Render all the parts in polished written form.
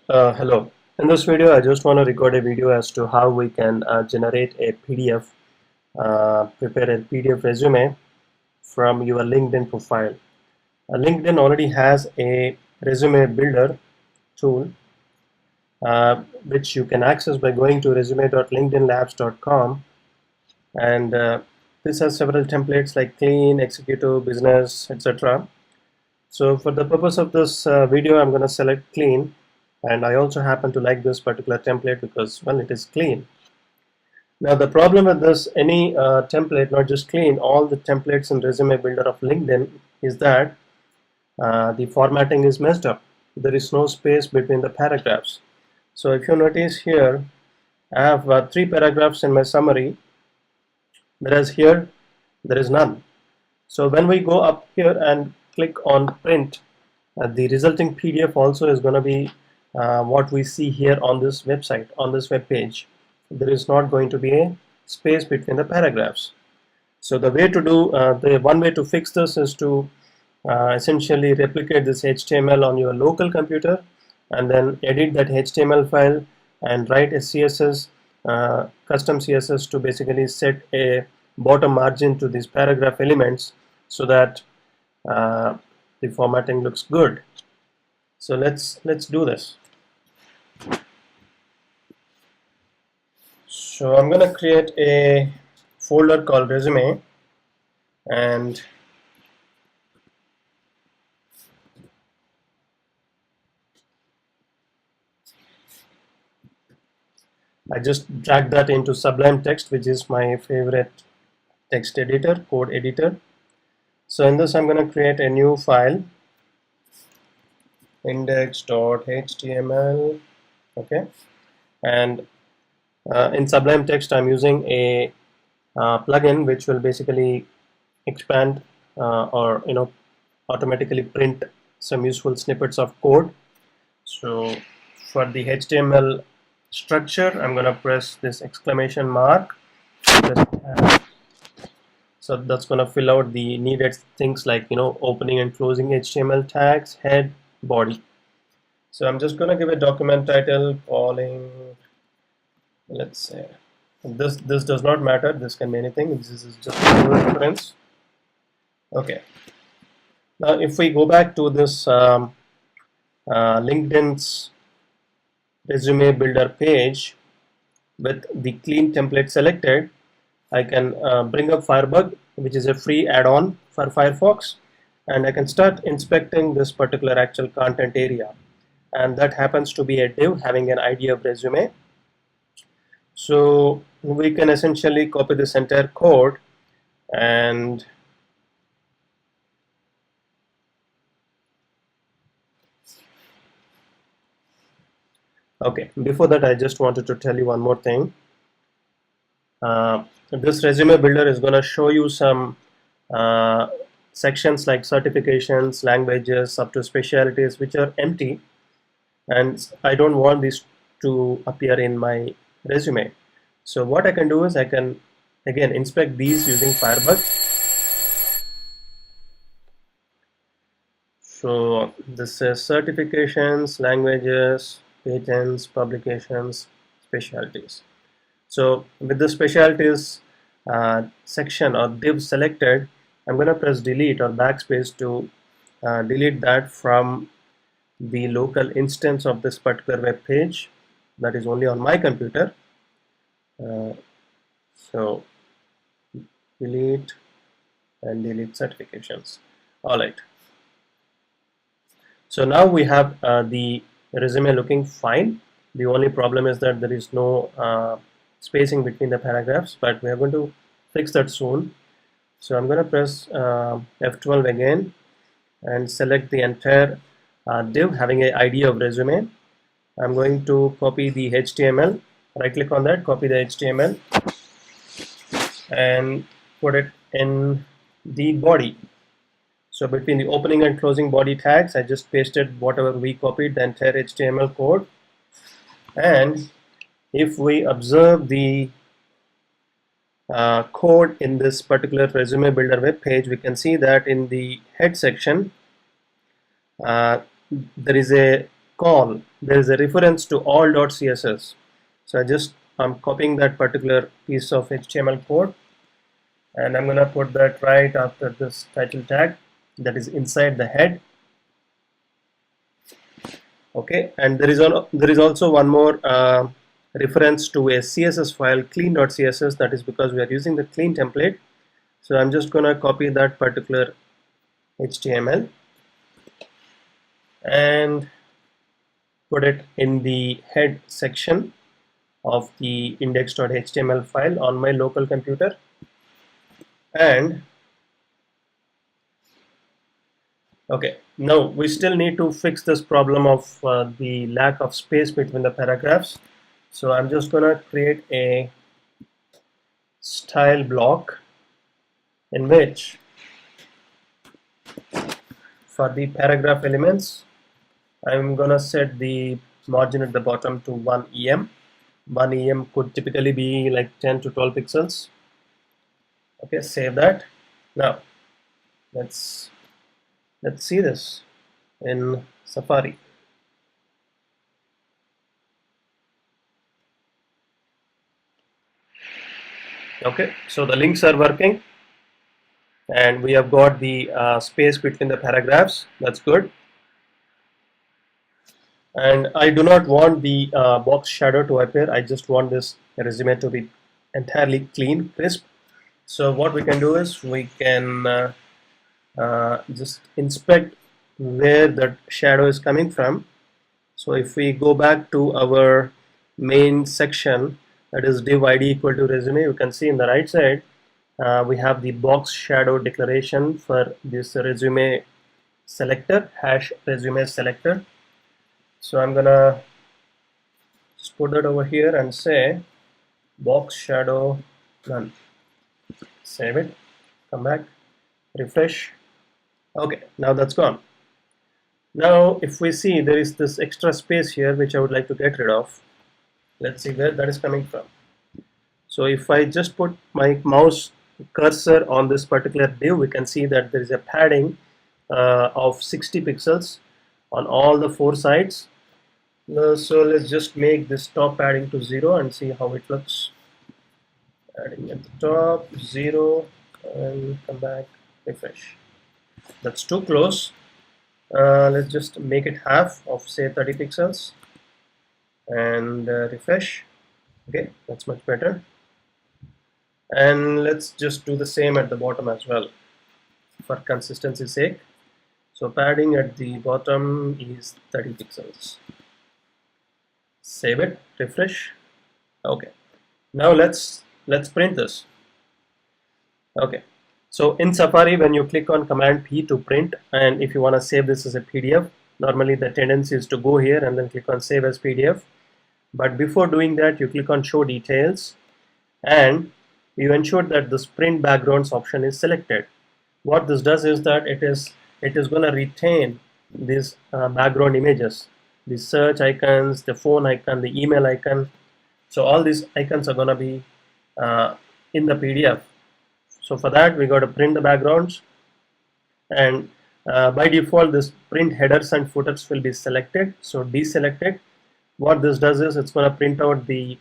Hello. In this video, I just want to record a video as to how we can generate a PDF, prepare a PDF resume from your LinkedIn profile. LinkedIn already has a resume builder tool, which you can access by going to resume.linkedinlabs.com. And this has several templates like clean, executive, business, etc. So for the purpose of this video, I'm going to select clean. And I also happen to like this particular template because, well, it is clean. Now the problem with this, any template, not just clean, all the templates in resume builder of LinkedIn is that the formatting is messed up. There is no space between the paragraphs. So if you notice here, I have 3 paragraphs in my summary, whereas here there is none. So when we go up here and click on print, the resulting PDF also is going to be what we see here on this website, on this web page. There is not going to be a space between the paragraphs. So the way to do, the one way to fix this is to essentially replicate this HTML on your local computer and then edit that HTML file and write a CSS, custom CSS to basically set a bottom margin to these paragraph elements so that the formatting looks good. So let's do this. So I'm going to create a folder called resume, and I just drag that into Sublime Text, which is my favorite text editor, code editor. So in this I'm going to create a new file, index.html. okay, and in Sublime Text I'm using a plugin which will basically expand or automatically print some useful snippets of code. So for the HTML structure, I'm going to press this exclamation mark. So that's going to fill out the needed things like opening and closing HTML tags, head, body. So I'm just going to give a document title calling, let's say, this does not matter, this can be anything, this is just a reference. Okay, now if we go back to this LinkedIn's resume builder page with the clean template selected, I can bring up Firebug, which is a free add-on for Firefox, and I can start inspecting this particular actual content area, and that happens to be a div having an ID of resume. So we can essentially copy this entire code and okay, before that I just wanted to tell you one more thing. This resume builder is going to show you some sections like certifications, languages, up to specialties, which are empty, and I don't want these to appear in my resume. So what I can do is I can again inspect these using Firebug. So this is certifications, languages, patents, publications, specialties. So with the specialties section or div selected, I'm going to press delete or backspace to delete that from the local instance of this particular web page that is only on my computer. So delete and delete certifications. All right. So now we have the resume looking fine. The only problem is that there is no spacing between the paragraphs, but we are going to fix that soon. So I'm going to press F12 again and select the entire div having an ID of resume. I'm going to copy the HTML, right click on that, copy the HTML and put it in the body. So between the opening and closing body tags, I just pasted whatever we copied, the entire HTML code. And if we observe the code in this particular resume builder web page, we can see that in the head section there is a call, there is a reference to all.css. So I'm copying that particular piece of HTML code, and I'm gonna put that right after this title tag, that is inside the head. Okay, and there is also one more reference to a CSS file, clean.css. That is because we are using the clean template. So I'm just gonna copy that particular HTML and put it in the head section of the index.html file on my local computer. And okay, now we still need to fix this problem of the lack of space between the paragraphs. So I'm just gonna create a style block in which for the paragraph elements I'm gonna set the margin at the bottom to 1 em. 1 em could typically be like 10 to 12 pixels. Okay, save that. Now let's see this in Safari. Okay, so the links are working and we have got the space between the paragraphs. That's good. And I do not want the box shadow to appear. I just want this resume to be entirely clean, crisp. So what we can do is we can just inspect where that shadow is coming from. So if we go back to our main section, that is div id equal to resume, you can see in the right side we have the box shadow declaration for this resume selector, hash resume selector. So I'm gonna just put that over here and say box shadow none. Save it, come back, refresh. Okay, now that's gone. Now if we see, there is this extra space here which I would like to get rid of. Let's see where that is coming from. So if I just put my mouse cursor on this particular div, we can see that there is a padding of 60 pixels on all the 4 sides. So let's just make this top padding to 0 and see how it looks. Adding at the top, 0, and come back, refresh. That's too close. Let's just make it half of say 30 pixels and refresh. Okay, that's much better. And let's just do the same at the bottom as well for consistency's sake. So padding at the bottom is 30 pixels. Save it, refresh. Okay, now let's print this. Okay, so in Safari, when you click on Command P to print, and if you want to save this as a PDF, normally the tendency is to go here and then click on Save as PDF. But before doing that, you click on Show Details and you ensure that this Print Backgrounds option is selected. What this does is that it is going to retain these background images, the search icons, the phone icon, the email icon. So all these icons are going to be in the PDF. So for that, we got to print the backgrounds, and by default this print headers and footers will be selected, so deselected. What this does is it's going to print out the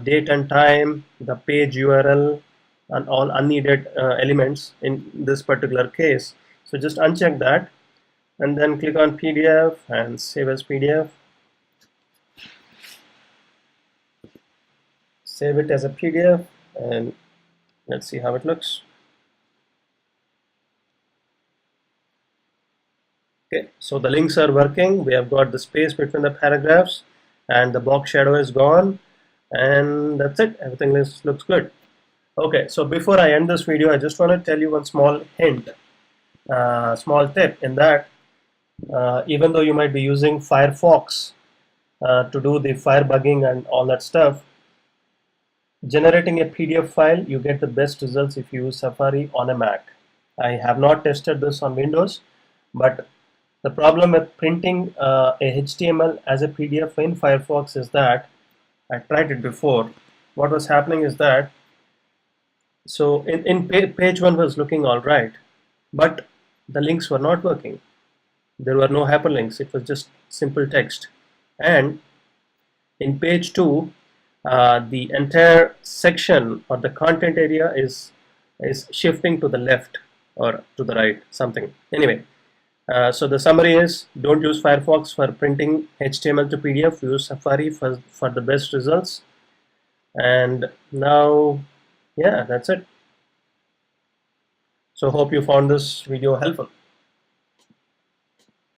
date and time, the page URL, and all unneeded elements in this particular case. So just uncheck that and then click on PDF and save as PDF. Save it as a PDF and let's see how it looks. Okay, so the links are working. We have got the space between the paragraphs and the box shadow is gone, and that's it. Everything looks good. Okay, so before I end this video, I just want to tell you one small hint, small tip in that even though you might be using Firefox to do the firebugging and all that stuff, generating a PDF file, you get the best results if you use Safari on a Mac. I have not tested this on Windows, but the problem with printing a HTML as a PDF in Firefox is that I tried it before. What was happening is that, so in page 1 was looking all right, but the links were not working. There were no hyperlinks, it was just simple text. And in page 2, the entire section or the content area is shifting to the left or to the right, something. Anyway, so the summary is, don't use Firefox for printing HTML to PDF, use Safari for the best results. And now, yeah, that's it. So hope you found this video helpful.